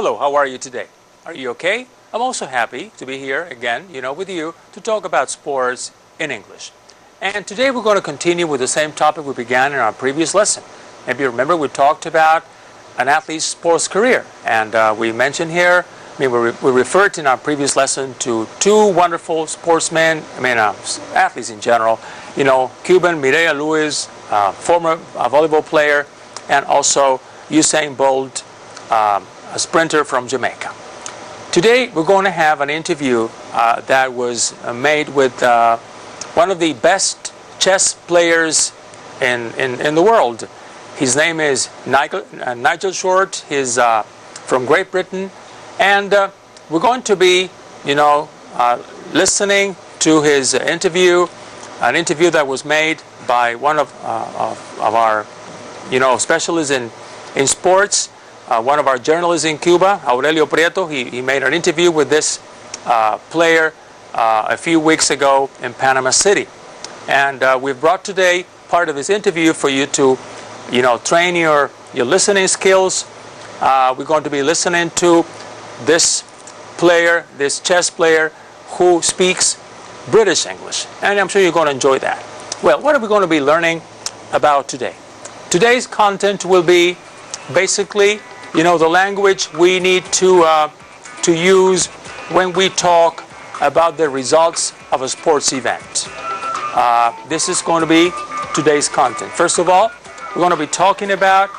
Hello, how are you today? Are you okay? I'm also happy to be here again, with you to talk about sports in English. And today we're going to continue with the same topic we began in our previous lesson. Maybe you remember we talked about an athlete's sports career. And we mentioned here, we referred in our previous lesson to two wonderful sportsmen, athletes in general. Cuban Mireya Lewis, former volleyball player, and also Usain Bolt, a sprinter from Jamaica. Today we're going to have an interview that was made with one of the best chess players in the world. His name is Nigel Short. He's from Great Britain, and we're going to be, listening to his interview, an interview that was made by one of our, specialists in sports. One of our journalists in Cuba, Aurelio Prieto, he made an interview with this player a few weeks ago in Panama City. And we've brought today part of this interview for you to, train your listening skills. We're going to be listening to this player, this chess player, who speaks British English. And I'm sure you're going to enjoy that. Well, what are we going to be learning about today? Today's content will be basically the language we need to use when we talk about the results of a sports event. This is going to be today's content. First of all, we're going to be talking about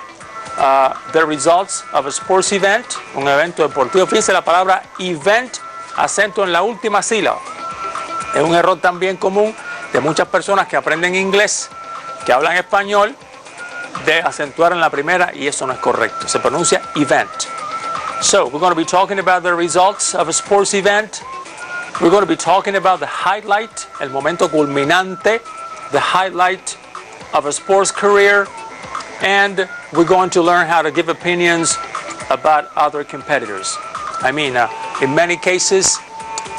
the results of a sports event, un evento deportivo. Fíjense la palabra event, acento en la última sílaba. Es un error también común de muchas personas que aprenden inglés, que hablan español, de acentuar en la primera, y eso no es correcto. Se pronuncia event. So, we're going to be talking about the results of a sports event. We're going to be talking about the highlight, el momento culminante, the highlight of a sports career. And we're going to learn how to give opinions about other competitors. In many cases,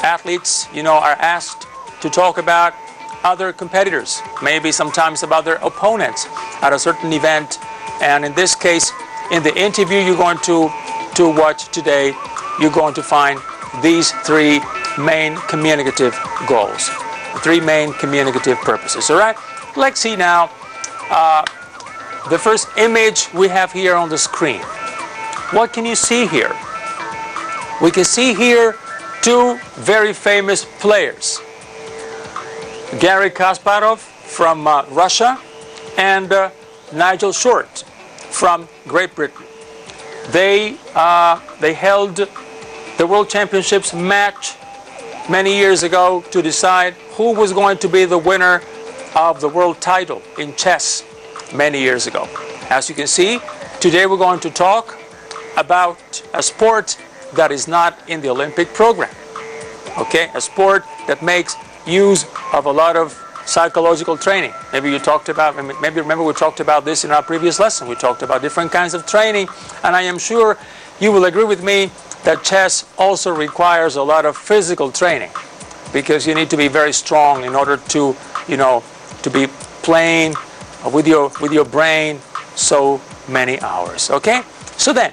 athletes, are asked to talk about other competitors, maybe sometimes about their opponents at a certain event. And in this case, in the interview you're going to watch today, you're going to find these three main communicative goals, three main communicative purposes. All right, let's see now the first image we have here on the screen. What can you see here? We can see here two very famous players, Garry Kasparov from Russia and Nigel Short from Great Britain. They held the World Championships match many years ago to decide who was going to be the winner of the world title in chess many years ago. As you can see, today we're going to talk about a sport that is not in the Olympic program. Okay, a sport that makes use of a lot of psychological training. Maybe remember we talked about this in our previous lesson. We talked about different kinds of training, and I am sure you will agree with me that chess also requires a lot of physical training, because you need to be very strong in order to, to be playing with your brain so many hours. Okay? So then,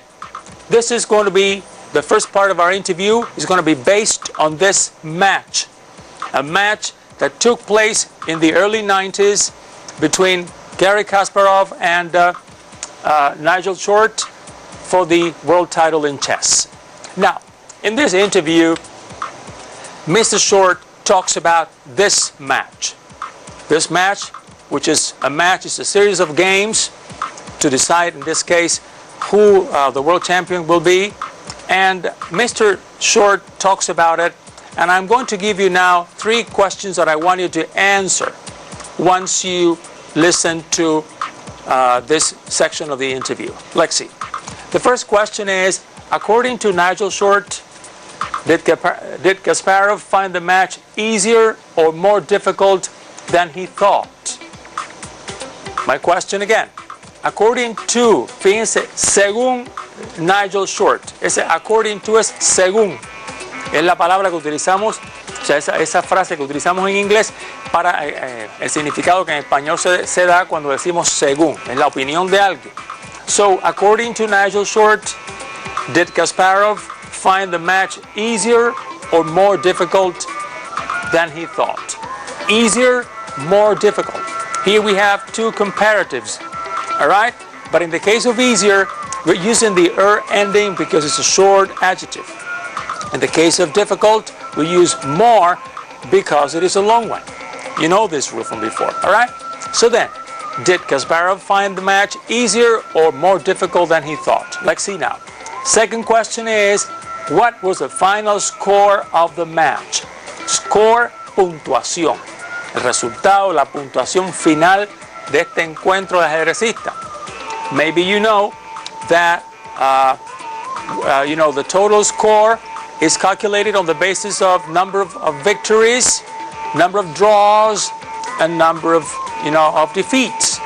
this is going to be the first part of our interview is going to be based on this match. A match that took place in the early 90s between Garry Kasparov and Nigel Short for the world title in chess. Now, in this interview, Mr. Short talks about this match. This match, which is a series of games to decide, in this case, who the world champion will be. And Mr. Short talks about it. And I'm going to give you now three questions that I want you to answer once you listen to this section of the interview. Let's see. The first question is, according to Nigel Short, did Kasparov find the match easier or more difficult than he thought? My question again. According to, fíjense, según Nigel Short. Ese according to es según. Es la palabra que utilizamos, o sea, esa frase que utilizamos en inglés para el significado que en español se da cuando decimos según, es la opinión de alguien. So, according to Nigel Short, Did Kasparov find the match easier or more difficult than he thought? Easier, more difficult. Here we have two comparatives, all right? But in the case of easier, we're using the ending because it's a short adjective. In the case of difficult, we use more because it is a long one. You know this rule from before, all right? So then, did Kasparov find the match easier or more difficult than he thought? Let's see now. Second question is, what was the final score of the match? Score, puntuación. El resultado, la puntuación final de este encuentro de ajedrecista. Maybe you know that the total score is calculated on the basis of number of victories, number of draws, and number of defeats.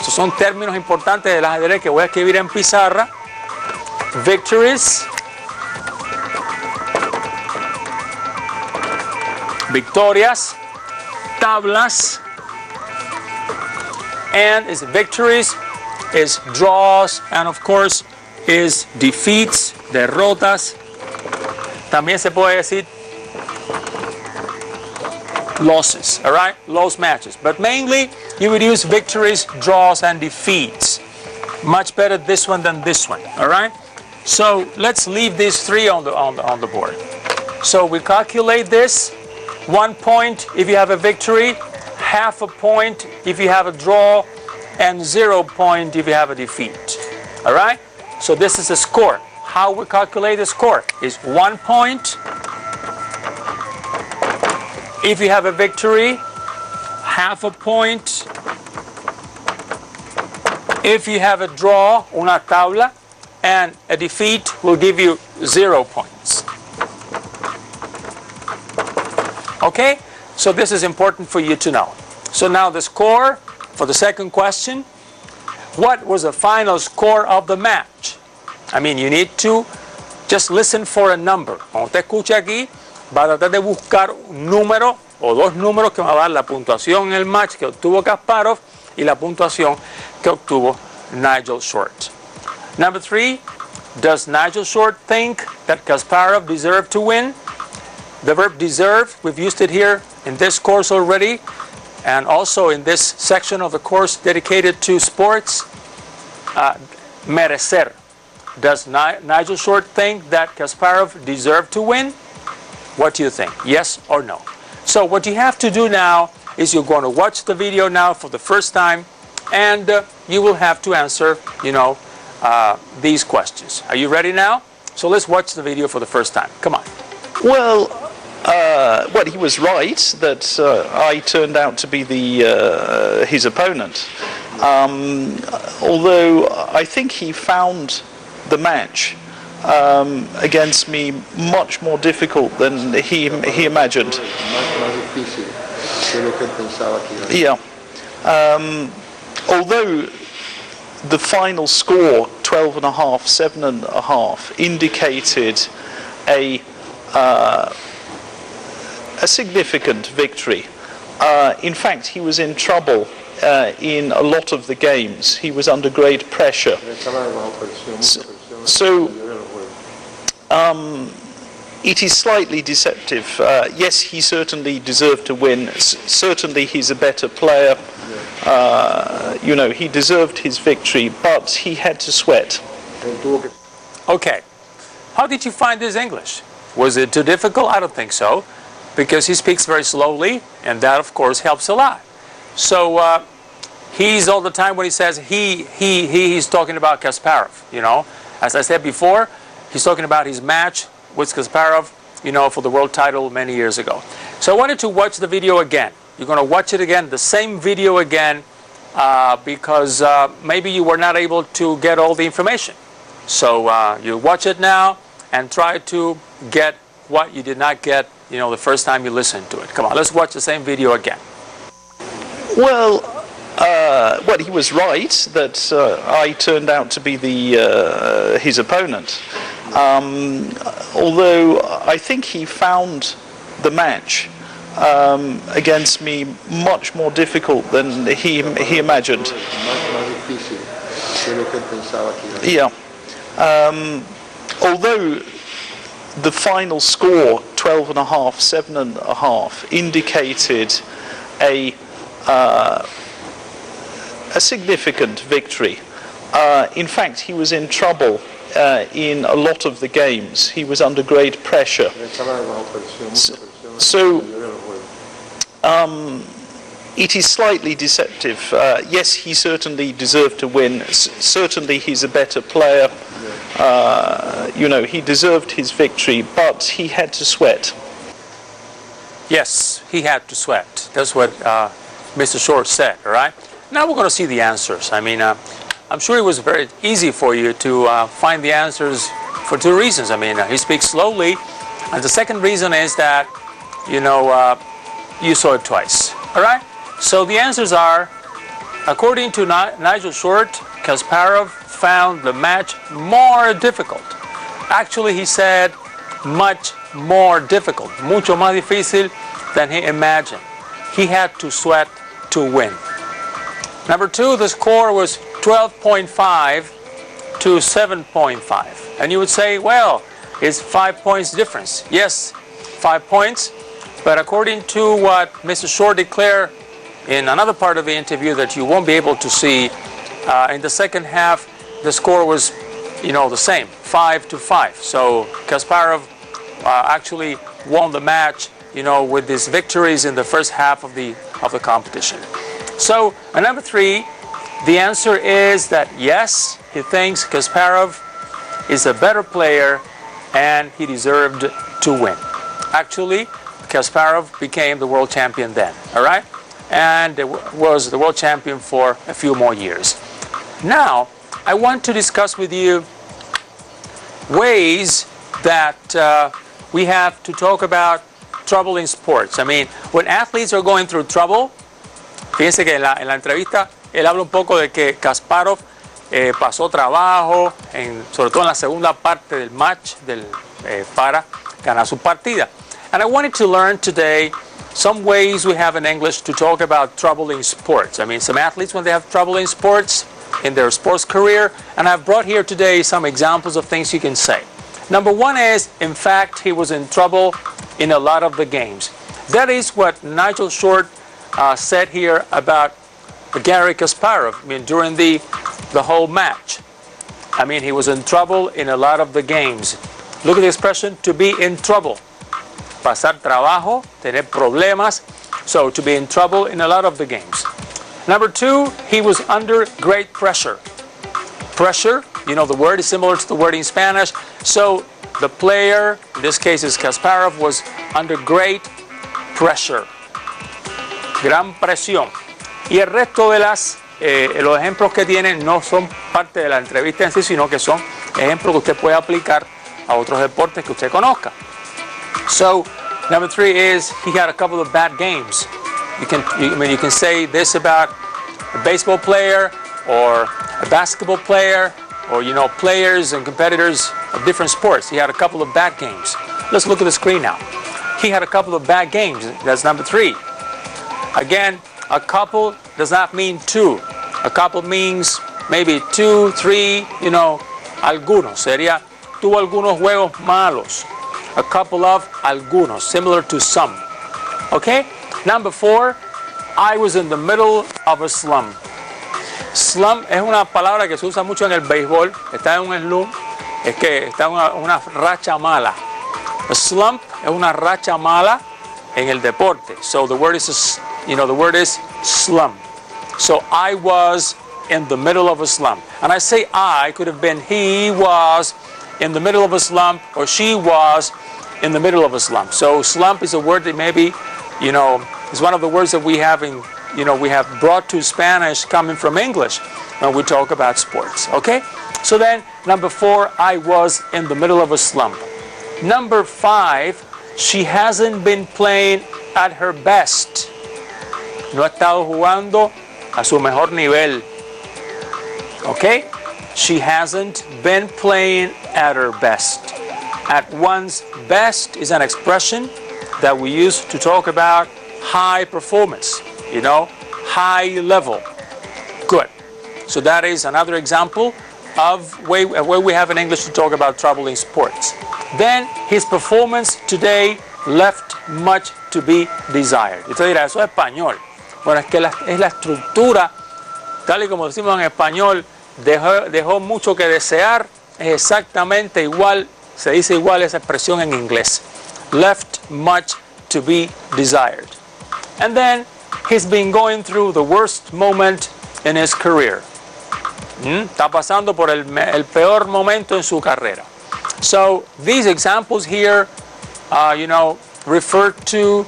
Esos son términos importantes del ajedrez que voy a escribir en pizarra. Victories, victorias, tablas, and is victories, is draws, and of course is defeats, derrotas. También se puede decir losses, all right? Lost matches. But mainly you would use victories, draws, and defeats. Much better this one than this one, all right? So let's leave these three on the board. So we calculate this. 1 point if you have a victory, half a point if you have a draw, and 0 point if you have a defeat. All right? So this is the score. How we calculate the score is 1 point if you have a victory, half a point if you have a draw, una tabla, and a defeat will give you 0 points. Okay? So this is important for you to know. So now the score for the second question. What was the final score of the match? I mean, you need to just listen for a number. Cuando usted escucha aquí, va a tratar de buscar un número o dos números que van a dar la puntuación en el match que obtuvo Kasparov y la puntuación que obtuvo Nigel Short. Number 3, does Nigel Short think that Kasparov deserved to win? The verb deserve, we've used it here in this course already, and also in this section of the course dedicated to sports. Merecer. Does Nigel Short think that Kasparov deserved to win? What do you think? Yes or no? So what you have to do now is you're going to watch the video now for the first time, and you will have to answer, these questions. Are you ready now? So let's watch the video for the first time. Come on. Well, he was right that I turned out to be his opponent. Although I think he found the match against me much more difficult than he imagined. Yeah. Although the final score, 12.5, 7.5, indicated a significant victory. In fact, he was in trouble in a lot of the games. He was under great pressure. So it is slightly deceptive. Yes, he certainly deserved to win. Certainly he's a better player. He deserved his victory, but he had to sweat. Okay. How did you find his English? Was it too difficult? I don't think so, because he speaks very slowly, and that, of course, helps a lot. So he's all the time when he says he's talking about Kasparov, As I said before, he's talking about his match with Kasparov, for the world title many years ago. So I wanted to watch the video again. You're going to watch it again, the same video again, because maybe you were not able to get all the information. So you watch it now and try to get what you did not get, the first time you listened to it. Come on, let's watch the same video again. Well, he was right that I turned out to be his opponent. Although I think he found the match against me much more difficult than he imagined. Yeah. although the final score, 12.5, 7.5, indicated a significant victory. In fact, he was in trouble in a lot of the games. He was under great pressure. So it is slightly deceptive. Yes, he certainly deserved to win. Certainly he's a better player. You know, he deserved his victory, but he had to sweat. Yes, he had to sweat. That's what Mr. Short said, all right? Now we're going to see the answers. I mean, I'm sure it was very easy for you to find the answers for two reasons. I mean, he speaks slowly, and the second reason is that, you know, you saw it twice, all right? So the answers are, according to Nigel Short, Kasparov found the match more difficult. Actually, he said much more difficult, mucho más difícil than he imagined. He had to sweat to win. Number two, the score was 12.5 to 7.5. And you would say, well, it's 5 points difference. Yes, 5 points. But according to what Mr. Short declared in another part of the interview that you won't be able to see, in the second half, the score was, you know, the same, 5-5. So Kasparov actually won the match, you know, with his victories in the first half of the competition. So, number three, the answer is that yes, he thinks Kasparov is a better player and he deserved to win. Actually, Kasparov became the world champion then, all right? And was the world champion for a few more years. Now, I want to discuss with you ways that we have to talk about trouble in sports. I mean, when athletes are going through trouble, fíjense que en la entrevista él habla un poco de que Kasparov pasó trabajo, sobre todo en la segunda parte del match para ganar su partida. And I wanted to learn today some ways we have in English to talk about trouble in sports. I mean, some athletes, when they have trouble in sports, in their sports career, and I've brought here today some examples of things you can say. Number one is, in fact, he was in trouble in a lot of the games. That is what Nigel Short said here about Garry Kasparov. I mean, during the whole match. I mean, he was in trouble in a lot of the games. Look at the expression, to be in trouble. Pasar trabajo, tener problemas. So, to be in trouble in a lot of the games. Number two, he was under great pressure. Pressure, you know, the word is similar to the word in Spanish. So, the player, in this case is Kasparov, was under great pressure. Gran presión. Y el resto de los ejemplos que tienen no son parte de la entrevista en sí, sino que son ejemplos que usted puede aplicar a otros deportes que usted conozca. So, number three is he had a couple of bad games. You can say this about a baseball player or a basketball player or, you know, players and competitors of different sports. He had a couple of bad games. Let's look at the screen now. He had a couple of bad games. That's number three. Again, a couple does not mean two. A couple means maybe 2, 3, you know, algunos. Sería, tuvo algunos juegos malos. A couple of algunos, similar to some. Okay? Number four, I was in the middle of a slump. Slump es una palabra que se usa mucho en el béisbol. Está en un slump, es que está en una racha mala. A slump es una racha mala en el deporte. So the word is, you know, the word is slump. So I was in the middle of a slump. And I say I, could have been he was in the middle of a slump or she was in the middle of a slump. So slump is a word that maybe, you know, is one of the words that we have in, you know, we have brought to Spanish coming from English when we talk about sports. Okay? So then, number four, I was in the middle of a slump. Number five, she hasn't been playing at her best. No ha estado jugando a su mejor nivel. Okay? She hasn't been playing at her best. At one's best is an expression that we use to talk about high performance, you know, high level. Good. So that is another example way we have in English to talk about trouble in sports. Then his performance today left much to be desired. Y usted dirá, eso es español. Bueno, es que es la estructura, tal y como decimos en español, dejó mucho que desear. Es exactamente igual, se dice igual esa expresión en inglés. Left much to be desired. And then he's been going through the worst moment in his career. Está pasando por el peor momento en su carrera. So these examples here, refer to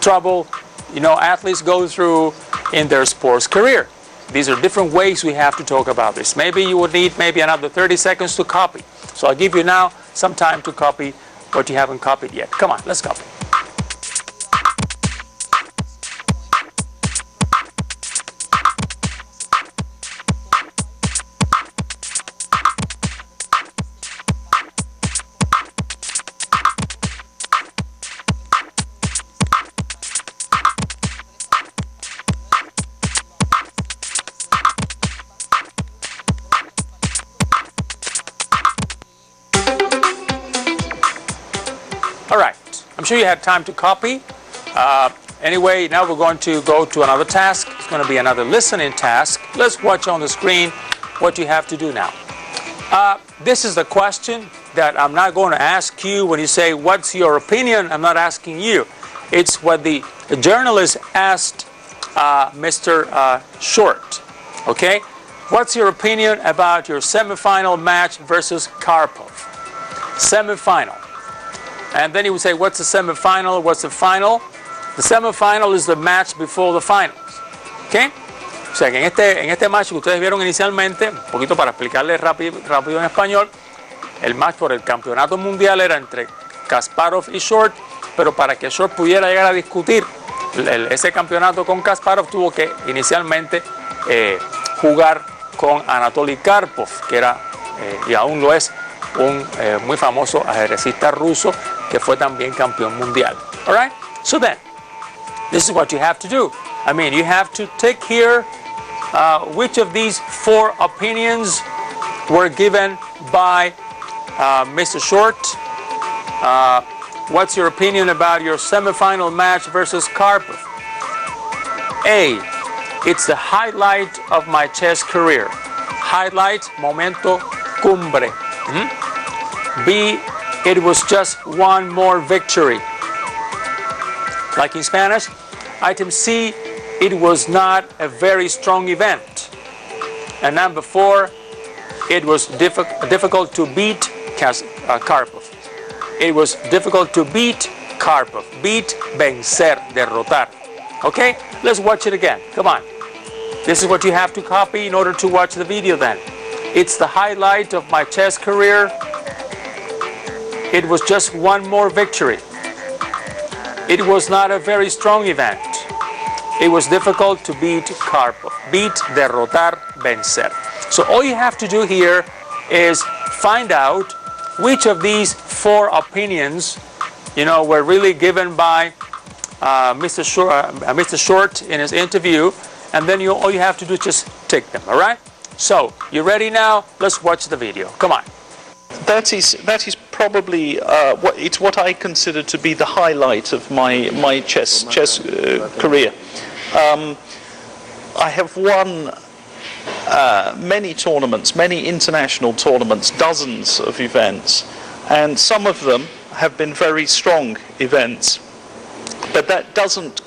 trouble, athletes go through in their sports career. These are different ways we have to talk about this. Maybe you would need maybe another 30 seconds to copy. So I'll give you now some time to copy what you haven't copied yet. Come on, let's copy. All right, I'm sure you had time to copy. Anyway, now we're going to go to another task. It's going to be another listening task. Let's watch on the screen what you have to do now. This is the question that I'm not going to ask you when you say, what's your opinion? I'm not asking you. It's what the journalist asked Mr. Short. Okay? What's your opinion about your semifinal match versus Karpov? Semifinal. And then he would say, what's the semifinal? What's the final? The semifinal is the match before the finals. ¿Okay? O sea que en este match que ustedes vieron inicialmente, un poquito para explicarles rápido en español, el match por el campeonato mundial era entre Kasparov y Short, pero para que Short pudiera llegar a discutir ese campeonato con Kasparov, tuvo que inicialmente jugar con Anatoly Karpov, que era, y aún lo es, un muy famoso ajedrecista ruso que fue también campeón mundial. All right? So then, this is what you have to do. I mean, you have to take here which of these four opinions were given by Mr. Short. What's your opinion about your semifinal match versus Karpov? A, it's the highlight of my chess career. Highlight, momento, cumbre. B, it was just one more victory. Like in Spanish. Item C, it was not a very strong event. And number 4, it was difficult to beat Karpov. It was difficult to beat Karpov. Beat, vencer, derrotar. Okay? Let's watch it again. Come on. This is what you have to copy in order to watch the video then. It's the highlight of my chess career. It was just one more victory. It was not a very strong event. It was difficult to beat Karpov. Beat, derrotar, vencer. So all you have to do here is find out which of these four opinions, were really given by Mr. Short in his interview, and then all you have to do is just tick them. All right? So you ready now? Let's watch the video. Come on. That is probably what I consider to be the highlight of my chess career. I have won many tournaments, many international tournaments, dozens of events, and some of them have been very strong events. But that doesn't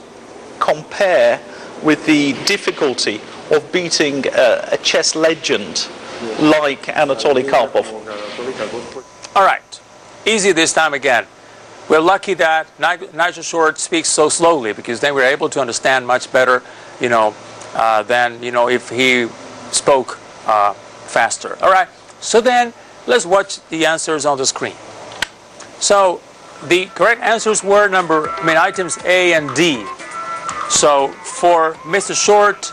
compare with the difficulty of beating a chess legend like Anatoly Karpov. All right, easy this time again. We're lucky that Nigel Short speaks so slowly, because then we're able to understand much better, than if he spoke faster. All right. So then let's watch the answers on the screen. So the correct answers were items A and D. So for Mr. Short,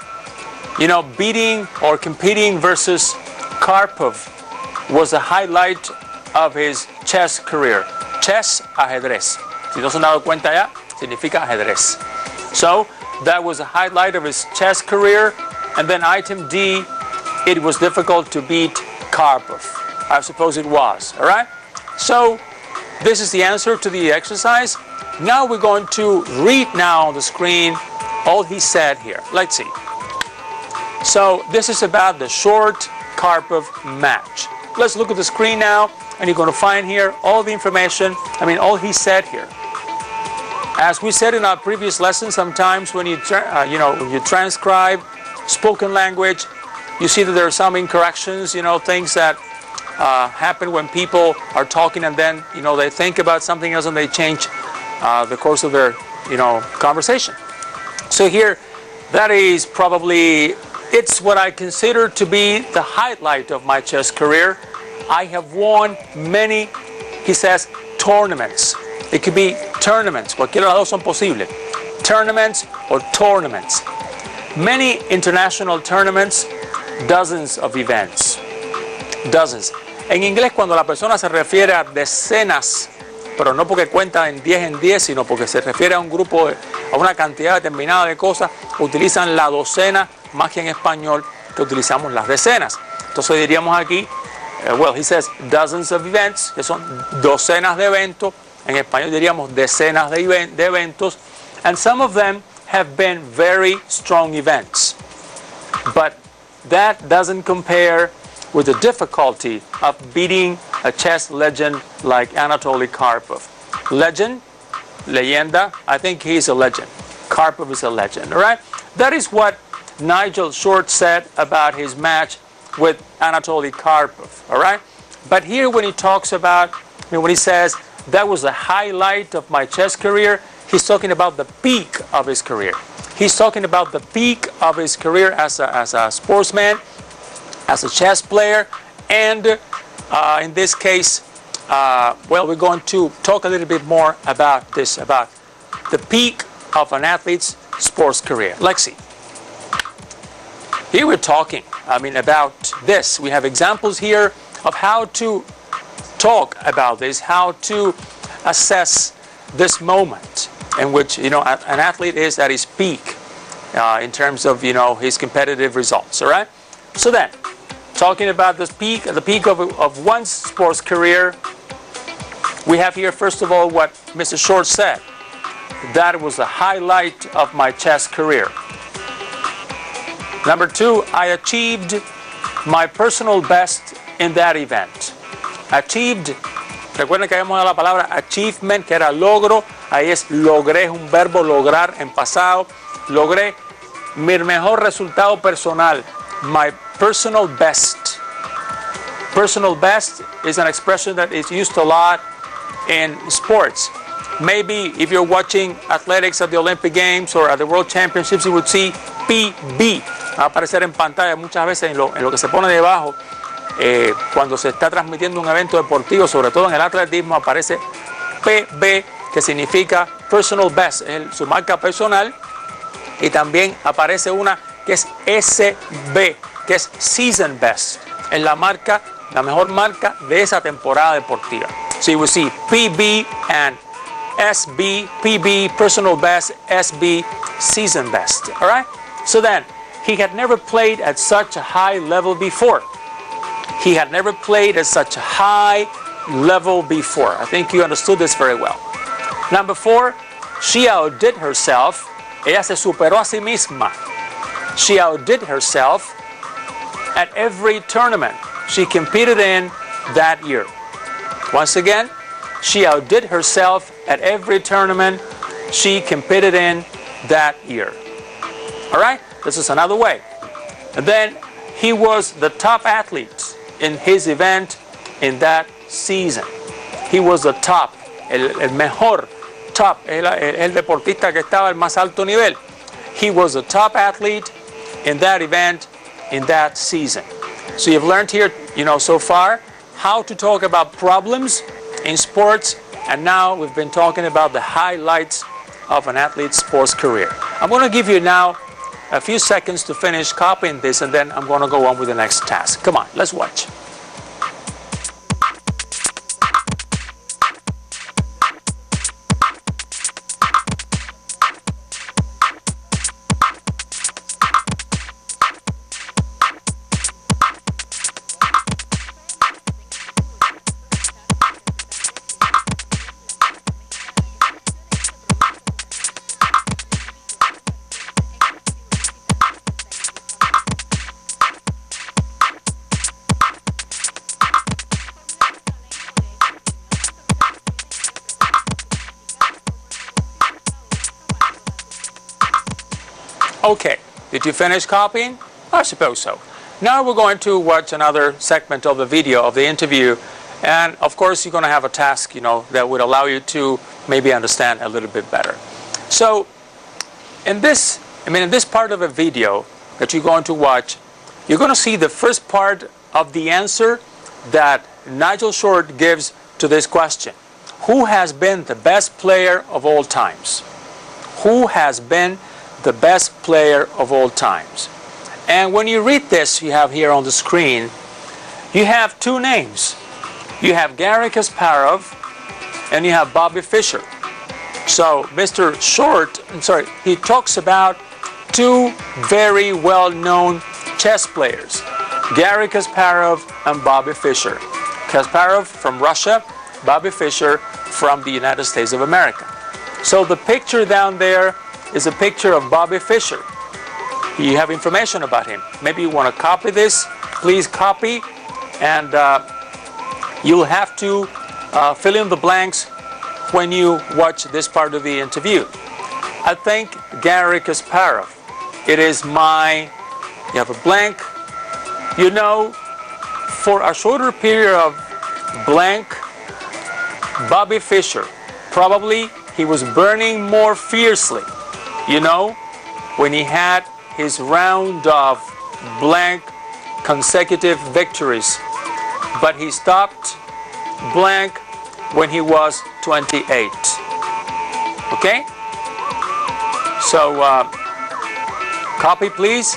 beating or competing versus Karpov was the highlight of his chess career. Chess, ajedrez. Si no se han dado cuenta ya, significa ajedrez. So that was the highlight of his chess career. And then item D, it was difficult to beat Karpov. I suppose it was. All right? So this is the answer to the exercise. Now we're going to read now on the screen all he said here. Let's see. So this is about the short Karpov match. Let's look at the screen now, and you're going to find here all the information, all he said here. As we said in our previous lesson, sometimes when you transcribe spoken language, you see that there are some incorrections, things that happen when people are talking and then, they think about something else and they change the course of their, conversation. So here, that is probably, it's what I consider to be the highlight of my chess career. I have won many, he says, tournaments. It could be tournaments, cualquiera de los dos son posibles. Tournaments or tournaments. Many international tournaments, dozens of events. Dozens. En inglés, cuando la persona se refiere a decenas, pero no porque cuenta en 10, sino porque se refiere a un grupo, a una cantidad determinada de cosas, utilizan la docena, más que en español, que utilizamos las decenas. Entonces diríamos aquí, he says dozens of events, que son docenas de eventos. En español diríamos decenas de eventos. And some of them have been very strong events. But that doesn't compare with the difficulty of beating a chess legend like Anatoly Karpov. Legend, leyenda, I think he's a legend. Karpov is a legend, all right? That is what Nigel Short said about his match with Anatoly Karpov, all right? But here when he talks about, when he says, that was the highlight of my chess career, he's talking about the peak of his career. He's talking about the peak of his career as a sportsman, as a chess player, and in this case, we're going to talk a little bit more about this, about the peak of an athlete's sports career. Let's see. Here we're talking, about this. We have examples here of how to talk about this, how to assess this moment in which, an athlete is at his peak in terms of, his competitive results, all right? So then, talking about the peak of one's sports career, we have here, first of all, what Mr. Short said. That was the highlight of my chess career. Number 2, I achieved my personal best in that event. Achieved, recuerden que habíamos dado la palabra achievement, que era logro. Ahí es logré, es un verbo lograr en pasado. Logré mi mejor resultado personal. My personal best. Personal best is an expression that is used a lot in sports. Maybe if you're watching athletics at the Olympic Games or at the World Championships, you would see PB. Va a aparecer en pantalla muchas veces en lo que se pone debajo. Cuando se está transmitiendo un evento deportivo, sobre todo en el atletismo, aparece PB, que significa personal best, es su marca personal, y también aparece una que es SB, que es season best, es la mejor marca de esa temporada deportiva. So you will see PB and SB, PB, personal best, SB, season best. All right? So then, he had never played at such a high level before. He had never played at such a high level before. I think you understood this very well. Number 4, she outdid herself. Ella se superó a sí misma. She outdid herself at every tournament she competed in that year. Once again, she outdid herself at every tournament she competed in that year. All right? This is another way. And then he was the top athlete in his event in that season. He was the top, el mejor, top, el deportista que estaba al más alto nivel. He was the top athlete in that event in that season. So you've learned here, so far, how to talk about problems in sports, and now we've been talking about the highlights of an athlete's sports career. I'm going to give you now a few seconds to finish copying this, and then I'm going to go on with the next task. Come on, let's watch. Okay, did you finish copying? I suppose so. Now we're going to watch another segment of the video of the interview, and of course you're going to have a task, that would allow you to maybe understand a little bit better. So in this part of a video that you're going to watch, you're going to see the first part of the answer that Nigel Short gives to this question. Who has been the best player of all times? Who has been the best player of all times? And when you read this, you have here on the screen, you have two names. You have Garry Kasparov and you have Bobby Fischer. So Mr. Short, he talks about two very well-known chess players, Garry Kasparov and Bobby Fischer. Kasparov from Russia, Bobby Fischer from the United States of America. So the picture down there is a picture of Bobby Fischer. You have information about him. Maybe you want to copy this. Please copy, and you'll have to fill in the blanks when you watch this part of the interview. I think Garry Kasparov. It is you have a blank. For a shorter period of blank, Bobby Fischer, probably he was burning more fiercely, when he had his round of blank consecutive victories. But he stopped blank when he was 28. Okay? So, copy please.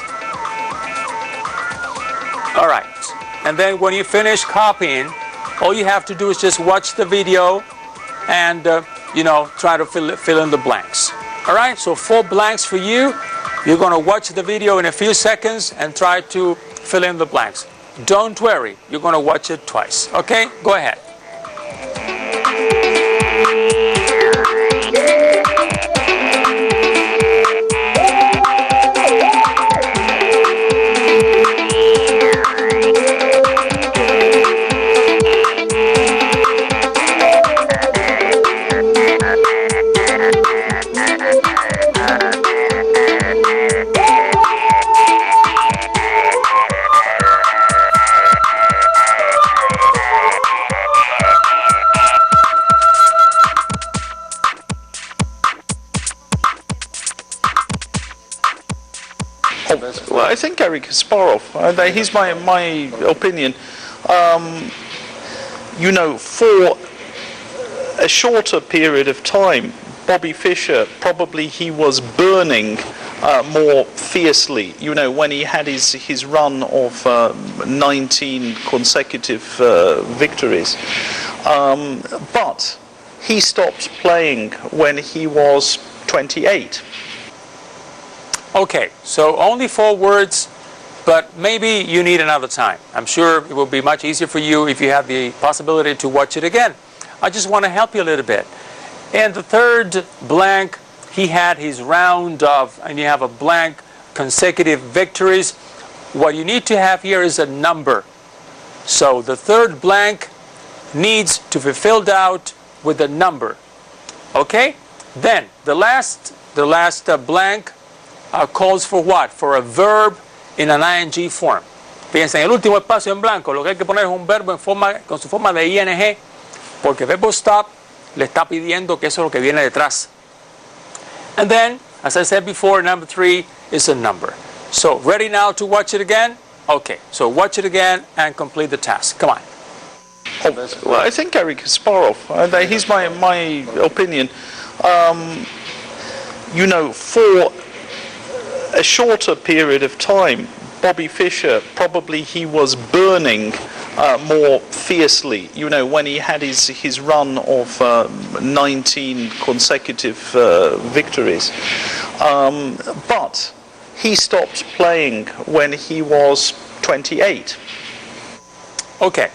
All right. And then when you finish copying, all you have to do is just watch the video and, try to fill in the blanks. All right? So 4 blanks for you. You're going to watch the video in a few seconds and try to fill in the blanks. Don't worry. You're going to watch it twice. Okay? Go ahead. Well, I think Garry Kasparov. He's my opinion. For a shorter period of time, Bobby Fischer, probably he was burning more fiercely. When he had his run of 19 consecutive victories. But he stopped playing when he was 28. Okay, so only 4 words, but maybe you need another time. I'm sure it will be much easier for you if you have the possibility to watch it again. I just want to help you a little bit. In the third blank, he had his round of, and you have a blank, consecutive victories. What you need to have here is a number. So the third blank needs to be filled out with a number. Okay? Then the last blank calls for what? For a verb in an ing form. Fíjense, en el último espacio en blanco lo que hay que poner es un verbo con su forma de ing, porque el verbo stop le está pidiendo que eso es lo que viene detrás. And then, as I said before, number 3 is a number. So, ready now to watch it again? Okay, so watch it again and complete the task. Come on. Well, I think Garry Kasparov. He's my opinion. For a shorter period of time, Bobby Fischer, probably he was burning more fiercely, when he had his run of 19 consecutive victories. But he stopped playing when he was 28. Okay,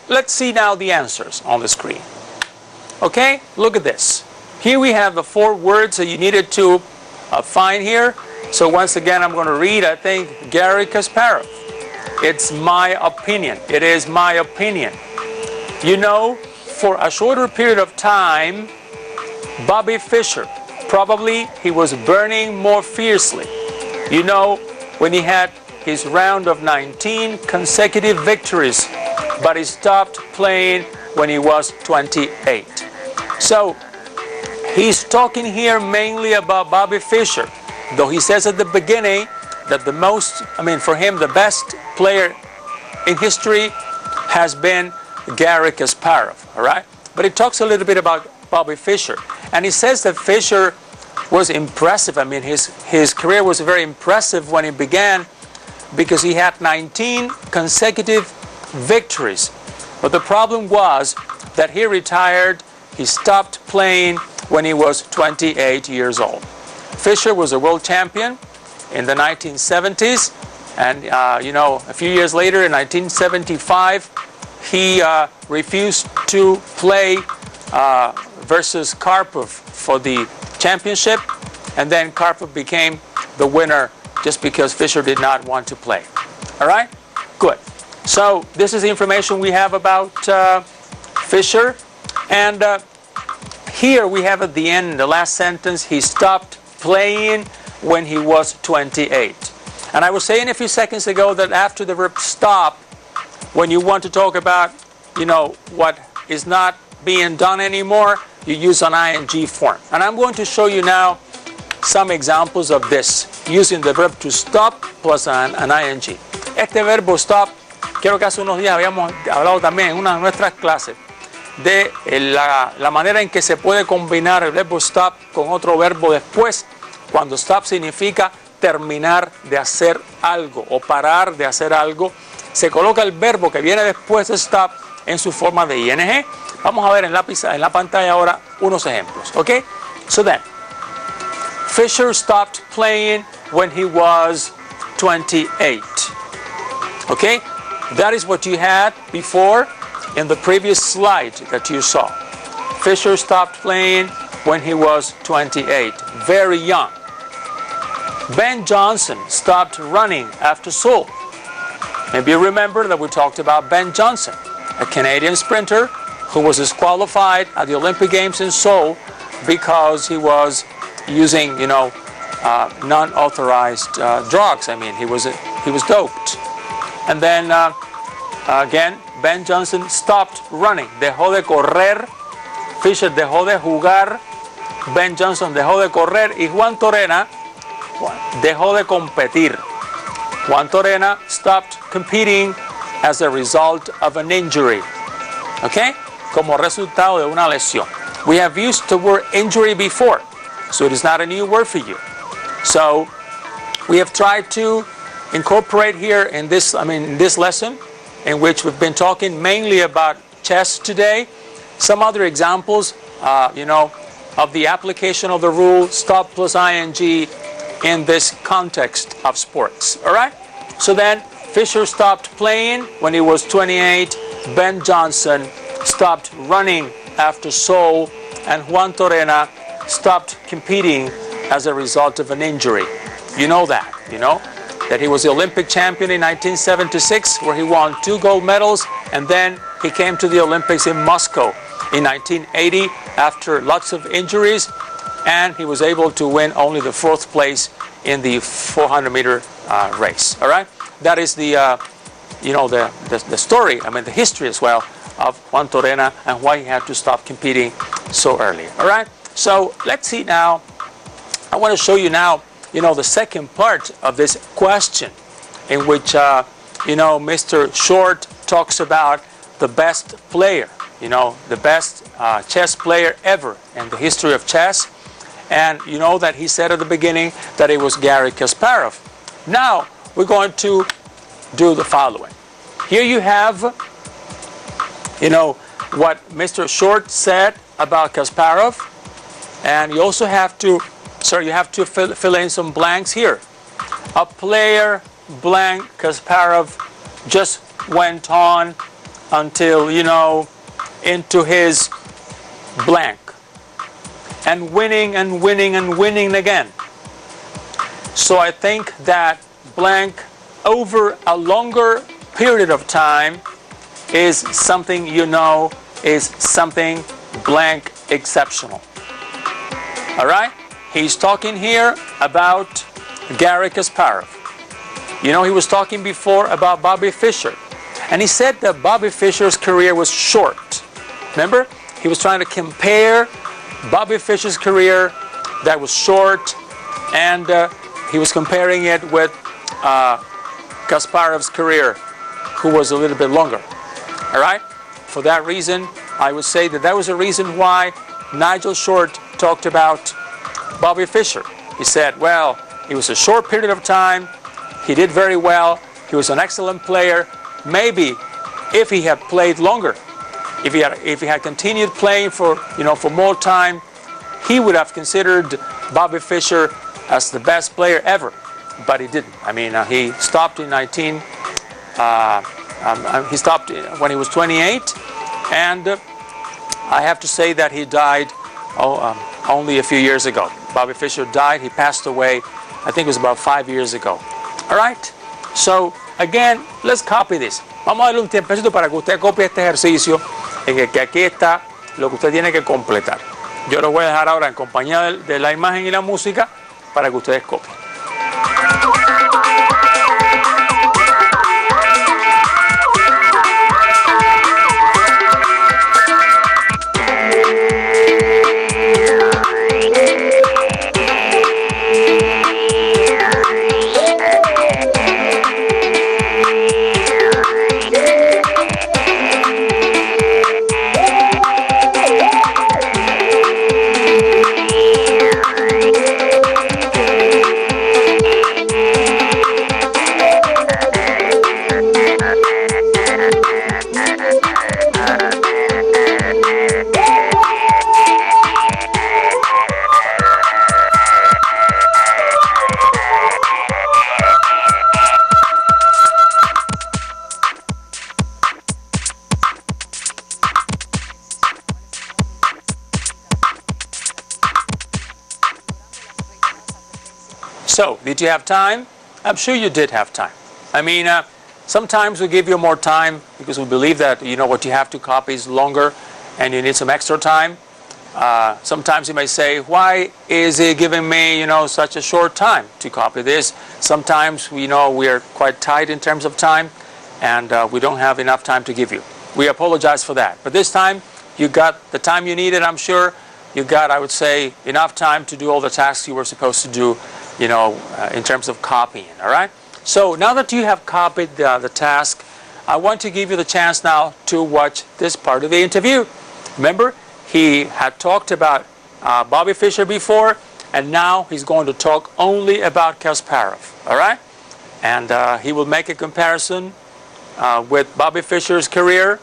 let's see now the answers on the screen. Okay, look at this. Here we have the 4 words that you needed to find here. So once again, I'm going to read, I think, Garry Kasparov. It's my opinion. It is my opinion. For a shorter period of time, Bobby Fischer, probably he was burning more fiercely. You know, when he had his round of 19 consecutive victories, but he stopped playing when he was 28. So he's talking here mainly about Bobby Fischer, though he says at the beginning that for him, the best player in history has been Garry Kasparov, all right? But he talks a little bit about Bobby Fischer, and he says that Fischer was impressive. I mean, his career was very impressive when he began because he had 19 consecutive victories. But the problem was that he retired, he stopped playing when he was 28 years old. Fischer was a world champion in the 1970s, and a few years later, in 1975, he refused to play versus Karpov for the championship, and then Karpov became the winner just because Fischer did not want to play. All right? Good. So this is the information we have about Fischer, and here we have at the end, the last sentence, he stopped playing when he was 28. And I was saying a few seconds ago that after the verb stop, when you want to talk about, what is not being done anymore, you use an ing form. And I'm going to show you now some examples of this, using the verb to stop plus an ing. Este verbo stop, creo que hace unos días habíamos hablado también en una de nuestras clases de la manera en que se puede combinar el verbo stop con otro verbo después, cuando stop significa terminar de hacer algo o parar de hacer algo. Se coloca el verbo que viene después de stop en su forma de ing. Vamos a ver en la pantalla ahora unos ejemplos. Okay? So then, Fischer stopped playing when he was 28. Okay? That is what you had before in the previous slide that you saw. Fischer stopped playing when he was 28. Very young. Ben Johnson stopped running after Seoul. Maybe you remember that we talked about Ben Johnson, a Canadian sprinter who was disqualified at the Olympic Games in Seoul because he was using, non-authorized drugs. I mean, he was doped. And then again, Ben Johnson stopped running. Dejó de correr. Fischer dejó de jugar. Ben Johnson dejó de correr. Y Juan Torena dejó de competir. Juan Torena stopped competing as a result of an injury. Okay? Como resultado de una lesión. We have used the word injury before, so it is not a new word for you. So we have tried to incorporate here in this lesson, in which we've been talking mainly about chess today, some other examples, of the application of the rule stop plus ing in this context of sports. All right? So then, Fischer stopped playing when he was 28. Ben Johnson stopped running after Seoul, and Juan Torena stopped competing as a result of an injury. You know that, that he was the Olympic champion in 1976, where he won 2 gold medals, and then he came to the Olympics in Moscow in 1980 after lots of injuries, and he was able to win only the 4th place in the 400-meter race. All right, that is the story. The history as well of Juan Torena and why he had to stop competing so early. All right, so let's see now. I want to show you now, the second part of this question, in which Mr. Short talks about the best player, the best chess player ever in the history of chess. And you know that he said at the beginning that it was Garry Kasparov. Now we're going to do the following. Here you have, what Mr. Short said about Kasparov, and you also have to, fill in some blanks here. A player blank Kasparov just went on until, into his blank. And winning and winning and winning again. So I think that blank over a longer period of time is something is something blank exceptional. All right? He's talking here about Garry Kasparov. You know, he was talking before about Bobby Fischer. And he said that Bobby Fischer's career was short. Remember? He was trying to compare Bobby Fischer's career that was short, and he was comparing it with Kasparov's career, who was a little bit longer. All right? For that reason, I would say that was a reason why Nigel Short talked about Bobby Fischer. He said, well, it was a short period of time. He did very well. He was an excellent player. Maybe if he had played longer, if he had continued playing for more time, he would have considered Bobby Fischer as the best player ever. But he didn't. I mean, he stopped in he stopped when he was 28, and I have to say that he died only a few years ago. Bobby Fischer died. He passed away, I think it was about 5 years ago. All right? So, again, let's copy this. Vamos a darle un tiempecito para que usted copie este ejercicio en el que aquí está lo que usted tiene que completar. Yo lo voy a dejar ahora en compañía de la imagen y la música para que ustedes copien. So, did you have time? I'm sure you did have time. I mean, sometimes we give you more time because we believe that, what you have to copy is longer and you need some extra time. Sometimes you may say, why is he giving me, such a short time to copy this? Sometimes we are quite tight in terms of time and we don't have enough time to give you. We apologize for that. But this time, you got the time you needed, I'm sure. You got, I would say, enough time to do all the tasks you were supposed to do, in terms of copying, all right? So now that you have copied the task, I want to give you the chance now to watch this part of the interview. Remember, he had talked about Bobby Fischer before, and now he's going to talk only about Kasparov, all right? And he will make a comparison with Bobby Fischer's career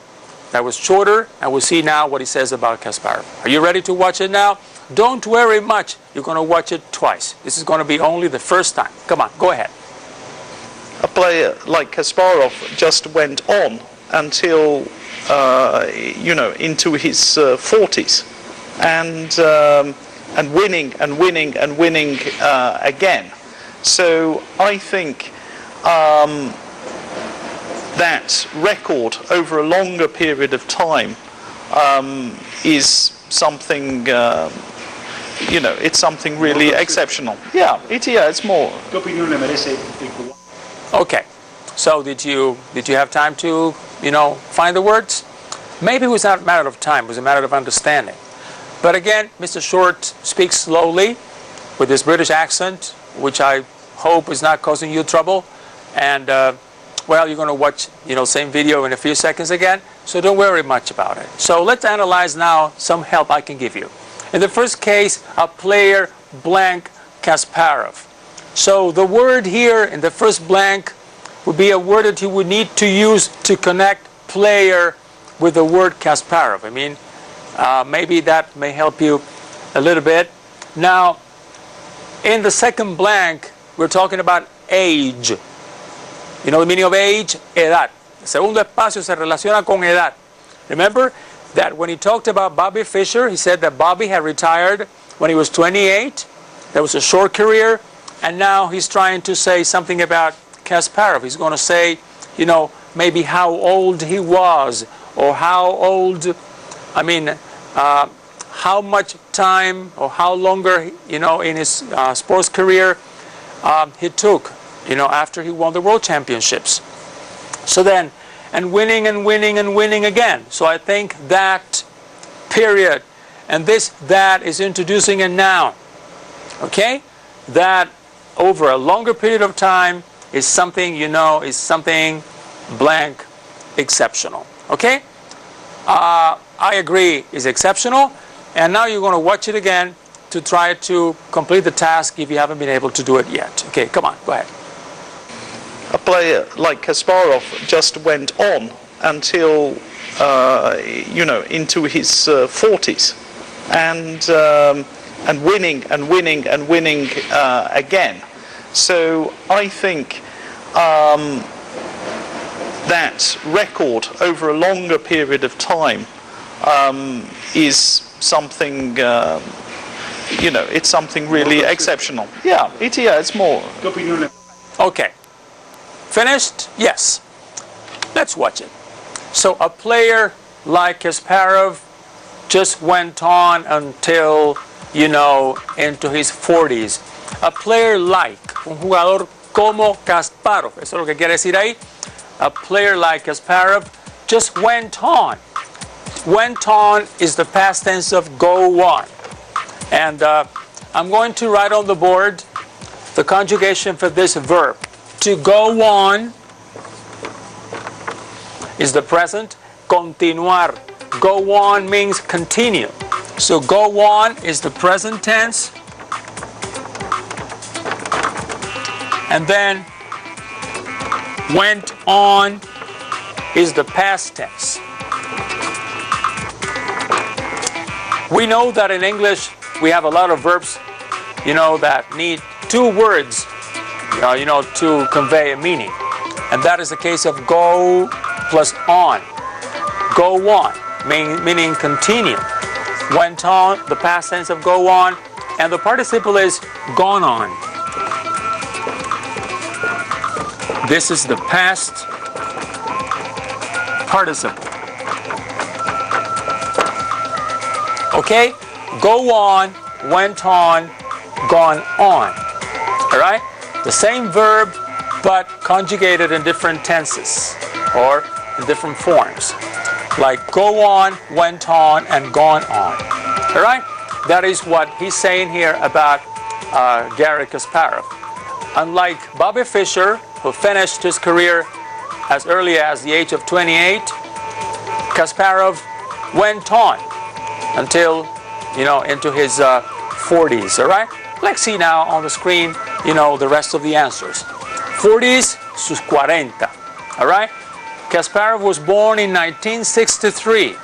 that was shorter, and we'll see now what he says about Kasparov. Are you ready to watch it now? Don't worry much. You're going to watch it twice. This is going to be only the first time. Come on, go ahead. A player like Kasparov just went on until, into his 40s, and winning and winning and winning again. So I think that record over a longer period of time is something, it's something really exceptional. Yeah, it's more. Okay, so did you have time to, find the words? Maybe it was not a matter of time, it was a matter of understanding. But again, Mr. Short speaks slowly with his British accent, which I hope is not causing you trouble. And, well, you're going to watch, same video in a few seconds again, so don't worry much about it. So let's analyze now some help I can give you. In the first case, a player blank Kasparov. So the word here in the first blank would be a word that you would need to use to connect player with the word Kasparov. I mean, maybe that may help you a little bit. Now, in the second blank, we're talking about age. You know the meaning of age? Edad. El segundo espacio se relaciona con edad. Remember that when he talked about Bobby Fischer, he said that Bobby had retired when he was 28. That was a short career. And now he's trying to say something about Kasparov. He's going to say, maybe how old he was, or how much time or how longer, in his sports career he took, after he won the World Championships. So then, and winning and winning and winning again. So I think that period, and that is introducing a noun. Okay? That over a longer period of time is something, is something blank exceptional. Okay? I agree, is exceptional. And now you're going to watch it again to try to complete the task if you haven't been able to do it yet. Okay, come on, go ahead. A player like Kasparov just went on until, into his 40s. And winning and winning and winning again. So I think that record over a longer period of time is something, it's something really exceptional. Yeah, it's more. Okay. Finished? Yes. Let's watch it. So a player like Kasparov just went on until, into his 40s. A player like, un jugador como Kasparov, eso es lo que quiere decir ahí. A player like Kasparov just went on. Went on is the past tense of go on. And I'm going to write on the board the conjugation for this verb. To go on is the present. Continuar. Go on means continue. So go on is the present tense. And then went on is the past tense. We know that in English we have a lot of verbs, that need two words, to convey a meaning. And that is the case of go plus on. Go on, meaning continue. Went on, the past tense of go on, and the participle is gone on. This is the past participle. Okay? Go on, went on, gone on. All right? The same verb, but conjugated in different tenses or in different forms. Like go on, went on, and gone on. All right? That is what he's saying here about Garry Kasparov. Unlike Bobby Fischer, who finished his career as early as the age of 28, Kasparov went on until, into his 40s, all right? Let's see now on the screen, the rest of the answers. 40s, sus 40, all right? Kasparov was born in 1963,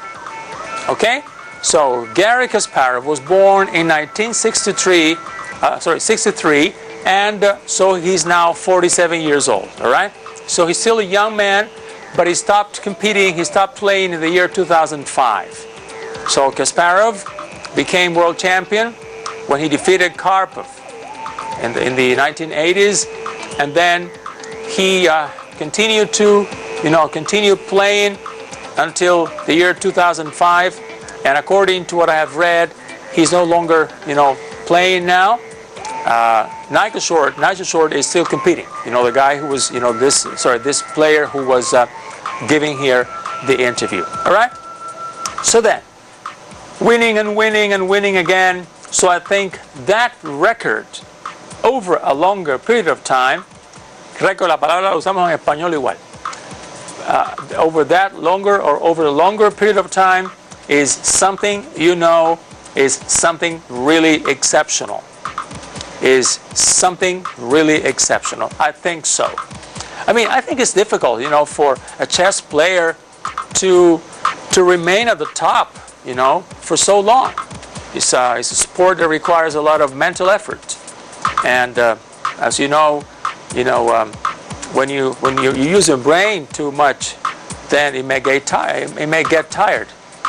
okay? So Garry Kasparov was born in 1963, 63, and so he's now 47 years old, all right? So he's still a young man, but he stopped competing, he stopped playing in the year 2005. So Kasparov became world champion when he defeated Karpov in the 1980s, and then he continued to, continue playing until the year 2005, and according to what I have read, he's no longer, playing now. Nigel Short is still competing. The guy who was, this player who was giving here the interview. All right? So then, winning and winning and winning again. So I think that record over a longer period of time, record la palabra la usamos en español igual. Over that longer or over a longer period of time is something, is something really exceptional. Is something really exceptional. I think so. I think it's difficult, for a chess player to remain at the top, for so long. It's a sport that requires a lot of mental effort, and as you know, when you use your brain too much, then it may get tired.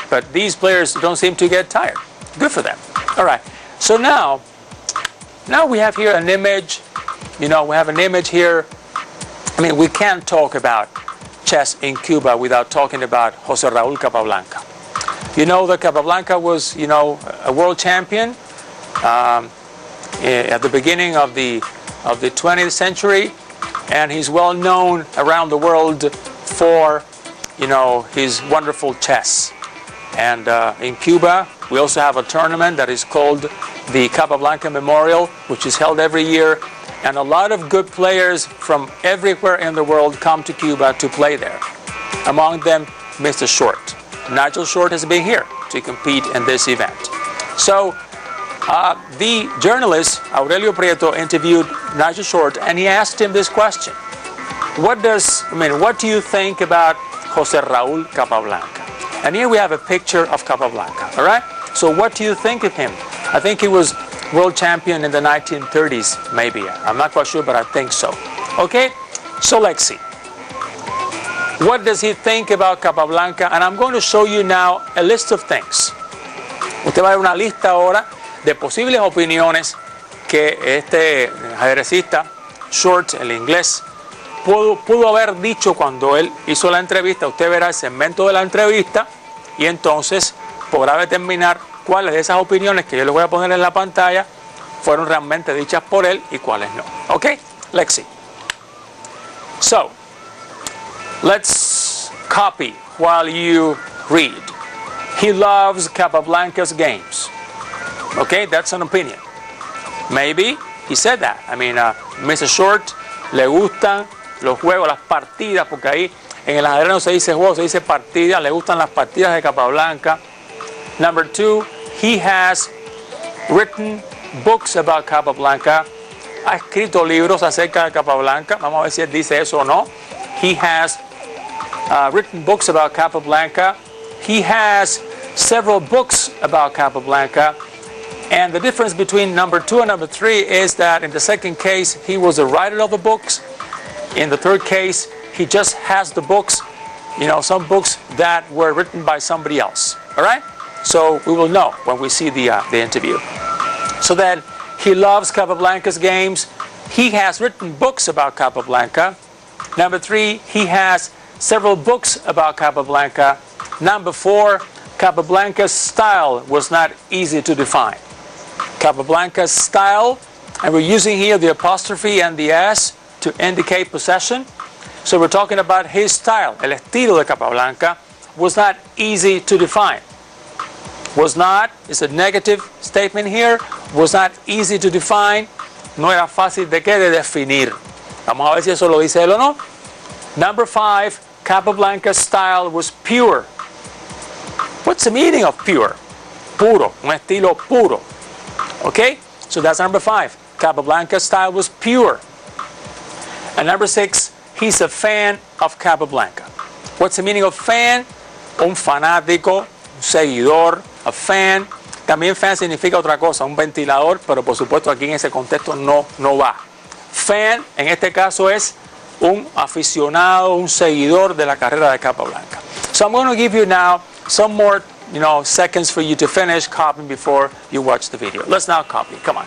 But these players don't seem to get tired. Good for them. All right. So now we have here an image. We have an image here. We can't talk about chess in Cuba without talking about José Raúl Capablanca. That Capablanca was, a world champion at the beginning of the of the 20th century, and he's well known around the world for, you know, his wonderful chess. And in Cuba, we also have a tournament that is called the Capablanca Memorial, which is held every year, and a lot of good players from everywhere in the world come to Cuba to play there. Among them, Mr. Short. Nigel Short has been here to compete in this event. So the journalist, Aurelio Prieto, interviewed Nigel Short, and he asked him this question. What do you think about José Raúl Capablanca? And here we have a picture of Capablanca, all right? So what do you think of him? I think he was world champion in the 1930s, maybe. I'm not quite sure, but I think so. Okay, so let's see. What does he think about Capablanca? And I'm going to show you now a list of things. Usted va a ver una lista ahora de posibles opiniones que este ajedrecista, Short, el inglés, pudo haber dicho cuando él hizo la entrevista. Usted verá el segmento de la entrevista y entonces podrá determinar cuáles de esas opiniones que yo les voy a poner en la pantalla fueron realmente dichas por él y cuáles no. Okay, let's see. So, let's copy while you read. He loves Capablanca's games. Okay, that's an opinion. Maybe he said that. I mean, Mr. Short le gustan los juegos, las partidas, porque ahí en el ajedrez no se dice juego, se dice partida. Le gustan las partidas de Capablanca. Number 2, he has written books about Capablanca. Ha escrito libros acerca de Capablanca. Vamos a ver si él dice eso o no. He has written books about Capablanca. He has several books about Capablanca. And the difference between number 2 and number 3 is that in the second case, he was the writer of the books. In the third case, he just has the books, you know, some books that were written by somebody else. All right? So we will know when we see the interview. So then, he loves Capablanca's games. He has written books about Capablanca. Number 3, he has several books about Capablanca. Number 4, Capablanca's style was not easy to define. Capablanca's style, and we're using here the apostrophe and the S to indicate possession. So we're talking about his style. El estilo de Capablanca was not easy to define. Was not is a negative statement here. Was not easy to define. No era fácil de qué, de definir. Vamos a ver si eso lo dice él o no. Number 5, Capablanca's style was pure. What's the meaning of pure? Puro, un estilo puro. Okay, so that's number 5. Capablanca's style was pure. And number 6, he's a fan of Capablanca. What's the meaning of fan? Un fanático, un seguidor, a fan. También fan significa otra cosa, un ventilador, pero por supuesto aquí en ese contexto no va. Fan, en este caso, es un aficionado, un seguidor de la carrera de Capablanca. So I'm going to give you now some more, seconds for you to finish copying before you watch the video. Let's now copy. Come on.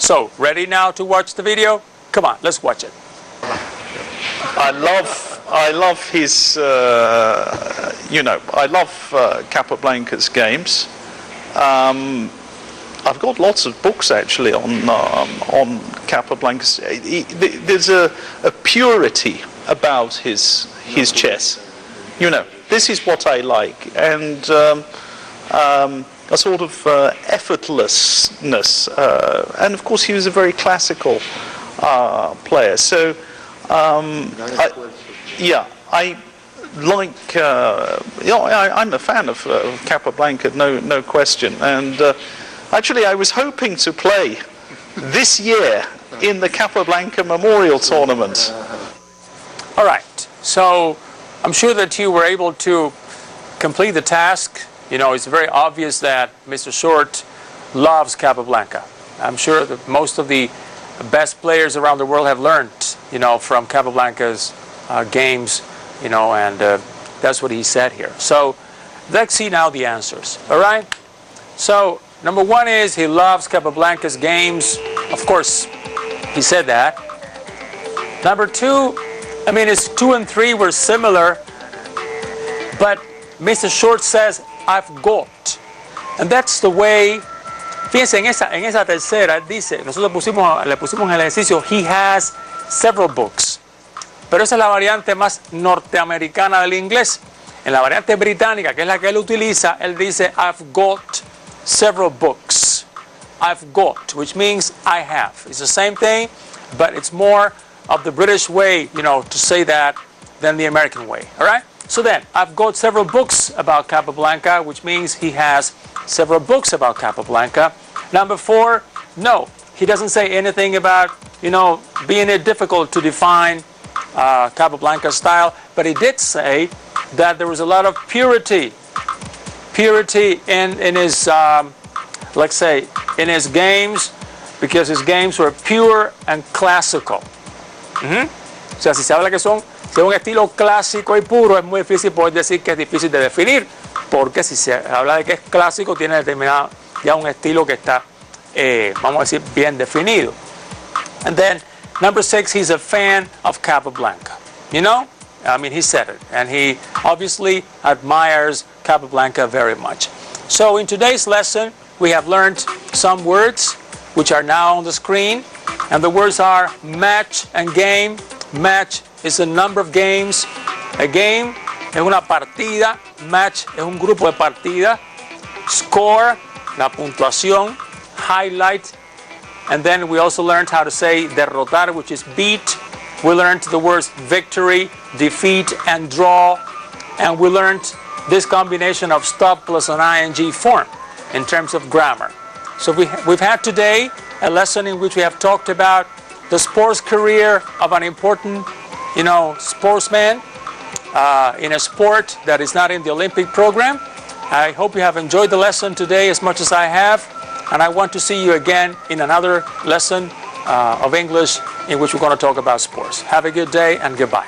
So, ready now to watch the video? Come on, let's watch it. I love his, I love Capablanca's games. I've got lots of books actually on Capablanca's. There's a purity about his chess. This is what I like, and a sort of effortlessness, and of course he was a very classical player. So I'm a fan of Capablanca, no question. And actually, I was hoping to play this year in the Capablanca Memorial Tournament. All right. So I'm sure that you were able to complete the task. You know, it's very obvious that Mr. Short loves Capablanca. I'm sure that most of the best players around the world have learned, you know, from Capablanca's games, you know, and that's what he said here. So let's see now the answers. All right. So number one is he loves Capablanca's games. Of course, he said that. Number two, I mean, his 2 and 3 were similar, but Mr. Short says, I've got. And that's the way. Fíjense, en esa tercera, dice, nosotros le pusimos en el ejercicio, he has several books. Pero esa es la variante más norteamericana del inglés. En la variante británica, que es la que él utiliza, él dice, I've got several books. I've got, which means I have. It's the same thing, but it's more of the British way, you know, to say that than the American way. All right? So then, I've got several books about Capablanca, which means he has several books about Capablanca. Number 4, no, he doesn't say anything about, you know, being it difficult to define Capablanca's style, but he did say that there was a lot of purity in his, let's say, in his games, because his games were pure and classical. O sea, si se habla que son de un estilo clásico y puro, es muy difícil poder decir que es difícil de definir, porque si se habla de que es clásico, tiene determinado ya un estilo que está, vamos a decir, bien definido. And then, number 6, he's a fan of Capablanca. You know? I mean, he said it. And he obviously admires Capablanca very much. So in today's lesson, we have learned some words, which are now on the screen. And the words are match and game. Match is a number of games. A game es una partida. Match es un grupo de partidas. Score, la puntuación. Highlight. And then we also learned how to say derrotar, which is beat. We learned the words victory, defeat, and draw. And we learned this combination of stop plus an ing form in terms of grammar. So we've had today a lesson in which we have talked about the sports career of an important, you know, sportsman in a sport that is not in the Olympic program. I hope you have enjoyed the lesson today as much as I have, and I want to see you again in another lesson of English in which we're going to talk about sports. Have a good day and goodbye.